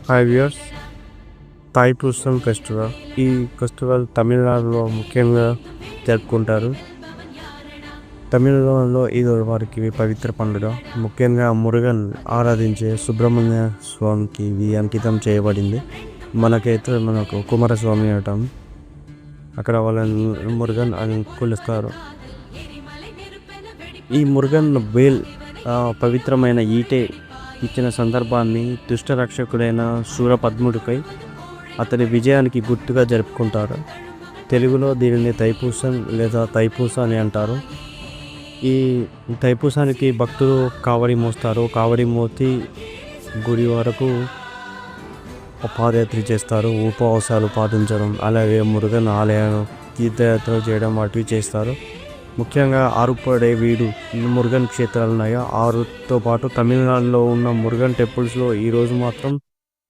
Hi viewers, Thaipusam festival. ఈ festival తమిళనాడులో ముఖ్యంగా జరుపుకుంటారు. తమిళనాడులో ఇది వారికి పవిత్ర పండుగ. ముఖ్యంగా మురుగన్ ఆరాధించే సుబ్రహ్మణ్య స్వామికి ఇది అంకితం చేయబడింది. మనకు కుమారస్వామి అంటాం. అక్కడ వాళ్ళని మురుగన్ అని కొలుస్తారు. ఈ మురుగన్ వేల్ పవిత్రమైన ఈటె ఇచ్చిన సందర్భాన్ని దుష్టరక్షకుడైన శూరపద్ముడిపై అతని విజయానికి గుర్తుగా జరుపుకుంటారు. తెలుగులో దీనిని తైపూసం లేదా తైపూస అని అంటారు. ఈ తైపూసానికి భక్తులు కావడి మోస్తారు. కావడి మోతి గుడి వరకు పాదయాత్ర చేస్తారు. ఉపవాసాలు పాటించడం, అలాగే మురుగన్ ఆలయాలు తీర్థయాత్రలు చేయడం వంటివి చేస్తారు. ముఖ్యంగా ఆరుపడే వీడు మురుగన్ క్షేత్రాలు ఉన్నాయో ఆరుతో పాటు తమిళనాడులో ఉన్న మురుగన్ టెంపుల్స్లో ఈరోజు మాత్రం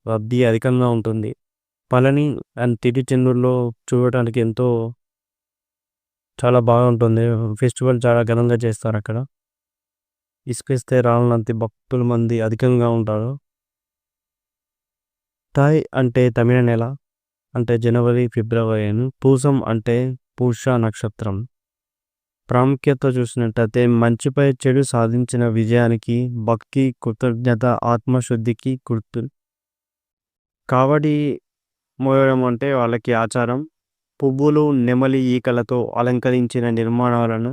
రద్దీ అధికంగా ఉంటుంది. పళని అండ్ తిరుచెందూరులో చూడటానికి చాలా బాగుంటుంది. ఫెస్టివల్ చాలా ఘనంగా చేస్తారు. అక్కడ ఇసుకేస్తే రాళ్ళంత భక్తుల మంది అధికంగా ఉంటారు. తాయ్ అంటే తమిళ నెల, అంటే జనవరి ఫిబ్రవరి. పూసం అంటే పూష నక్షత్రం. ప్రాముఖ్యత చూసినట్టయితే మంచిపై చెడు సాధించిన విజయానికి, భక్తి, కృతజ్ఞత, ఆత్మశుద్ధికి గుర్తు. కావడి మోయడం అంటే వాళ్ళకి ఆచారం. పువ్వులు, నెమలి ఈకలతో అలంకరించిన నిర్మాణాలను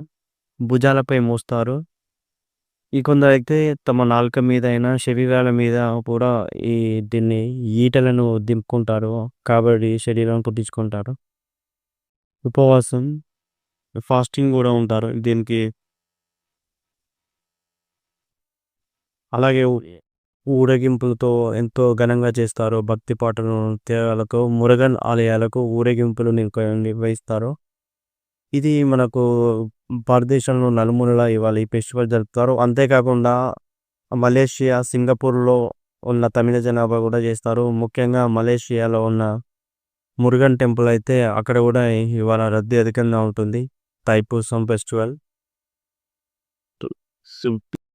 భుజాలపై మోస్తారు. కొందరైతే తమ నాలుక మీద అయినా శరీరాల మీద కూడా దీన్ని ఈటలను దింపుకుంటారు. కాబట్టి శరీరం పుట్టించుకుంటారు. ఉపవాసం, ఫాస్టింగ్ కూడా ఉంటారు దీనికి. అలాగే ఊరేగింపులతో ఎంతో ఘనంగా చేస్తారు. భక్తి పాటలు, నృత్యాలతో మురుగన్ ఆలయాలకు ఊరేగింపులు నిర్వహిస్తారు. ఇది మనకు భారతదేశంలో నలుమూలలా ఇవాళ ఈ ఫెస్టివల్ జరుపుతారు. అంతేకాకుండా మలేషియా, సింగపూర్లో ఉన్న తమిళ జనాభా కూడా చేస్తారు. ముఖ్యంగా మలేషియాలో ఉన్న మురుగన్ టెంపుల్ అయితే అక్కడ కూడా ఇవాళ రద్దీ అధికంగా ఉంటుంది. తైపూసం ఫెస్టివల్.